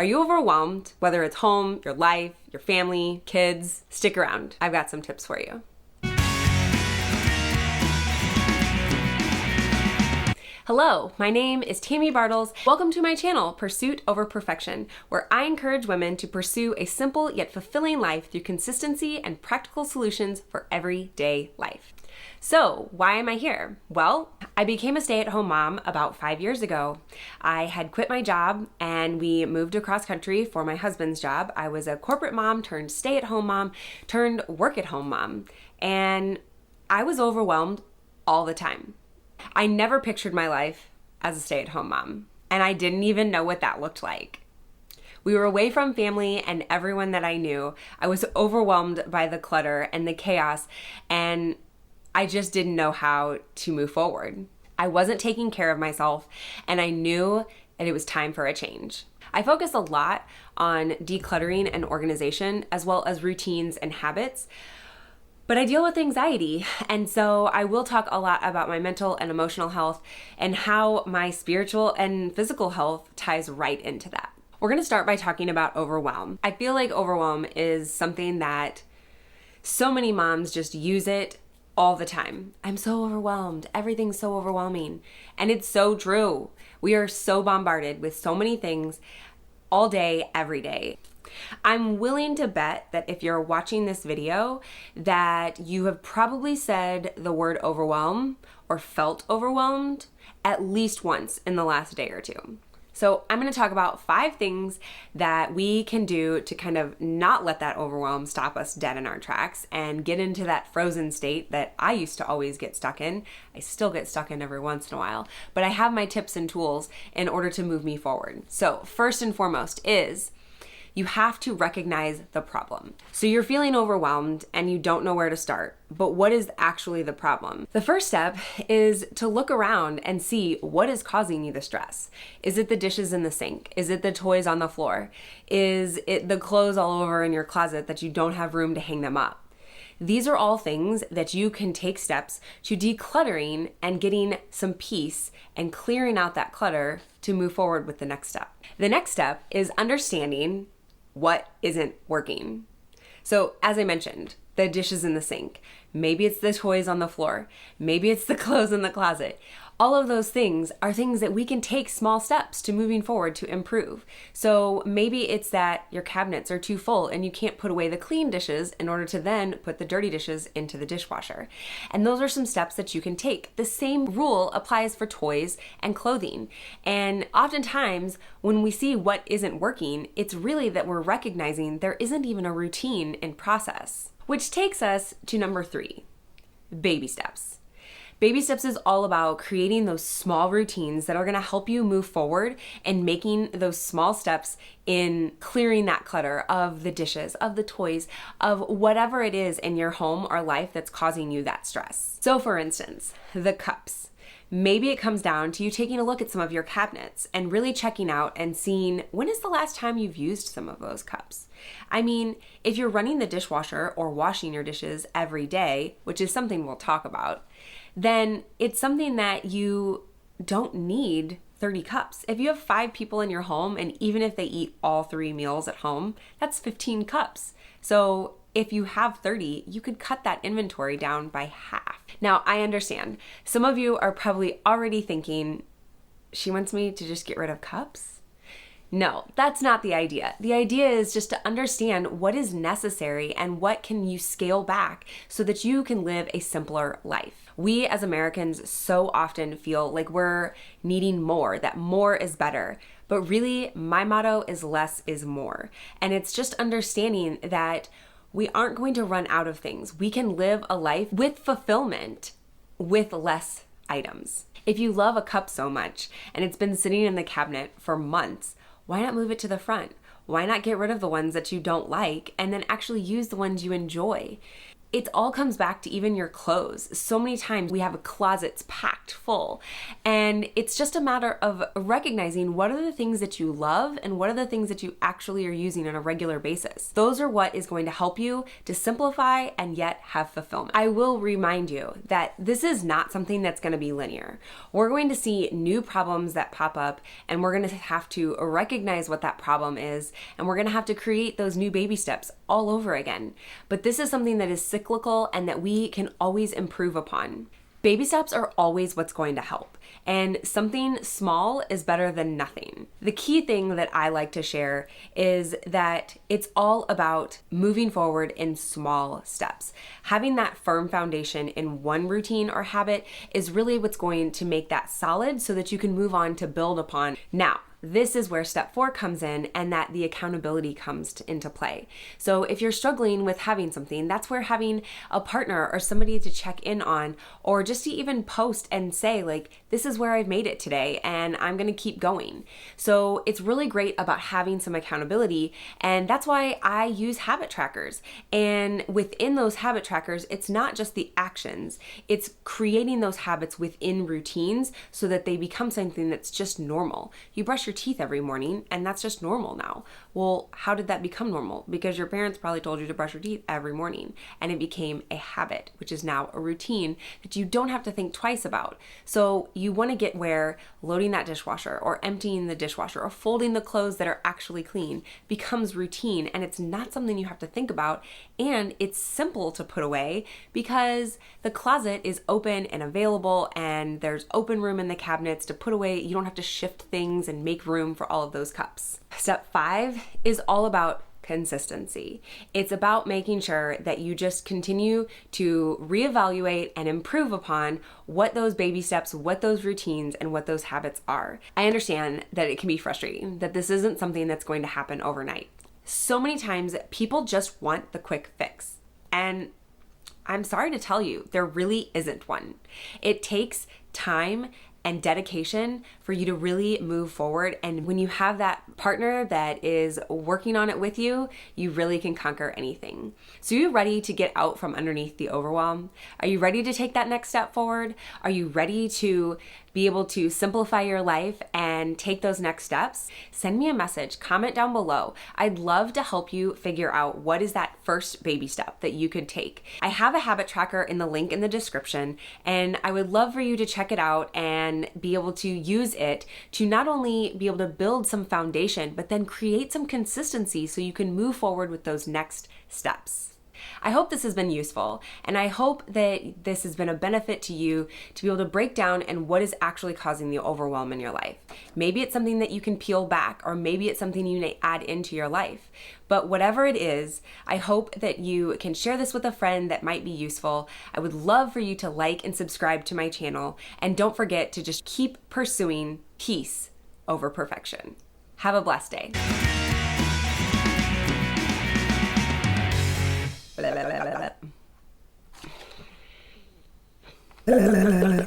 Are you overwhelmed? Whether it's home, your life, your family, kids, stick around. I've got some tips for you. Hello, my name is Tammy Bartles. Welcome to my channel, Pursuit Over Perfection, where I encourage women to pursue a simple yet fulfilling life through consistency and practical solutions for everyday life. So, why am I here? Well, I became a stay-at-home mom about 5 years ago. I had quit my job and we moved across country for my husband's job. I was a corporate mom turned stay-at-home mom turned work-at-home mom, and I was overwhelmed all the time. I never pictured my life as a stay-at-home mom, and I didn't even know what that looked like. We were away from family and everyone that I knew. I was overwhelmed by the clutter and the chaos, and I just didn't know how to move forward. I wasn't taking care of myself, and I knew that it was time for a change. I focus a lot on decluttering and organization, as well as routines and habits. But I deal with anxiety, and so I will talk a lot about my mental and emotional health and how my spiritual and physical health ties right into that. We're going to start by talking about overwhelm. I feel like overwhelm is something that so many moms just use it all the time. I'm so overwhelmed. Everything's so overwhelming. And it's so true. We are so bombarded with so many things all day, every day. I'm willing to bet that if you're watching this video that you have probably said the word overwhelm or felt overwhelmed at least once in the last day or two. So I'm going to talk about 5 things that we can do to kind of not let that overwhelm stop us dead in our tracks and get into that frozen state that I used to always get stuck in. I still get stuck in every once in a while, but I have my tips and tools in order to move me forward. So first and foremost is you have to recognize the problem. So you're feeling overwhelmed and you don't know where to start, but what is actually the problem? The first step is to look around and see what is causing you the stress. Is it the dishes in the sink? Is it the toys on the floor? Is it the clothes all over in your closet that you don't have room to hang them up? These are all things that you can take steps to decluttering and getting some peace and clearing out that clutter to move forward with the next step. The next step is understanding what isn't working. So as I mentioned, the dishes in the sink, maybe it's the toys on the floor, maybe it's the clothes in the closet. All of those things are things that we can take small steps to moving forward to improve. So maybe it's that your cabinets are too full and you can't put away the clean dishes in order to then put the dirty dishes into the dishwasher. And those are some steps that you can take. The same rule applies for toys and clothing. And oftentimes when we see what isn't working, it's really that we're recognizing there isn't even a routine in process. Which takes us to number 3, baby steps. Baby steps is all about creating those small routines that are going to help you move forward and making those small steps in clearing that clutter of the dishes, of the toys, of whatever it is in your home or life that's causing you that stress. So for instance, the cups. Maybe it comes down to you taking a look at some of your cabinets and really checking out and seeing when is the last time you've used some of those cups. I mean, if you're running the dishwasher or washing your dishes every day, which is something we'll talk about, then it's something that you don't need 30 cups. If you have 5 people in your home, and even if they eat all 3 meals at home, that's 15 cups. So if you have 30, you could cut that inventory down by half. Now, I understand. Some of you are probably already thinking, she wants me to just get rid of cups? No, that's not the idea. The idea is just to understand what is necessary and what can you scale back so that you can live a simpler life. We as Americans so often feel like we're needing more, that more is better. But really, my motto is less is more. And it's just understanding that we aren't going to run out of things. We can live a life with fulfillment with less items. If you love a cup so much and it's been sitting in the cabinet for months, why not move it to the front? Why not get rid of the ones that you don't like and then actually use the ones you enjoy? it all comes back to even your clothes. So many times we have closets packed full, and it's just a matter of recognizing what are the things that you love and what are the things that you actually are using on a regular basis. Those are what is going to help you to simplify and yet have fulfillment. I will remind you that this is not something that's going to be linear. We're going to see new problems that pop up, and we're going to have to recognize what that problem is, and we're going to have to create those new baby steps all over again. But this is something that is cyclical and that we can always improve upon. Baby steps are always what's going to help, and something small is better than nothing. The key thing that I like to share is that it's all about moving forward in small steps. Having that firm foundation in one routine or habit is really what's going to make that solid so that you can move on to build upon. Now, this is where step 4 comes in, and that the accountability comes into play. So if you're struggling with having something, that's where having a partner or somebody to check in on, or just to even post and say, like, this is where I've made it today and I'm going to keep going. So it's really great about having some accountability, and that's why I use habit trackers. And within those habit trackers, it's not just the actions, it's creating those habits within routines so that they become something that's just normal. You brush your teeth every morning, and that's just normal now. Well, how did that become normal? Because your parents probably told you to brush your teeth every morning, and it became a habit, which is now a routine that you don't have to think twice about. So you want to get where loading that dishwasher or emptying the dishwasher or folding the clothes that are actually clean becomes routine, and it's not something you have to think about, and it's simple to put away because the closet is open and available, and there's open room in the cabinets to put away. You don't have to shift things and make room for all of those cups. Step 5 is all about consistency. It's about making sure that you just continue to reevaluate and improve upon what those baby steps, what those routines, and what those habits are. I understand that it can be frustrating, that this isn't something that's going to happen overnight. So many times people just want the quick fix. And I'm sorry to tell you, there really isn't one. It takes time and dedication for you to really move forward. And when you have that partner that is working on it with you, you really can conquer anything. So are you ready to get out from underneath the overwhelm? Are you ready to take that next step forward? Are you ready to be able to simplify your life and take those next steps? Send me a message, comment down below. I'd love to help you figure out what is that first baby step that you could take. I have a habit tracker in the link in the description, and I would love for you to check it out and be able to use it to not only be able to build some foundation, but then create some consistency so you can move forward with those next steps. I hope this has been useful, and I hope that this has been a benefit to you to be able to break down and what is actually causing the overwhelm in your life. Maybe it's something that you can peel back, or maybe it's something you may add into your life. But whatever it is, I hope that you can share this with a friend that might be useful. I would love for you to like and subscribe to my channel, and don't forget to just keep pursuing peace over perfection. Have a blessed day. Blah, blah, blah, blah, blah.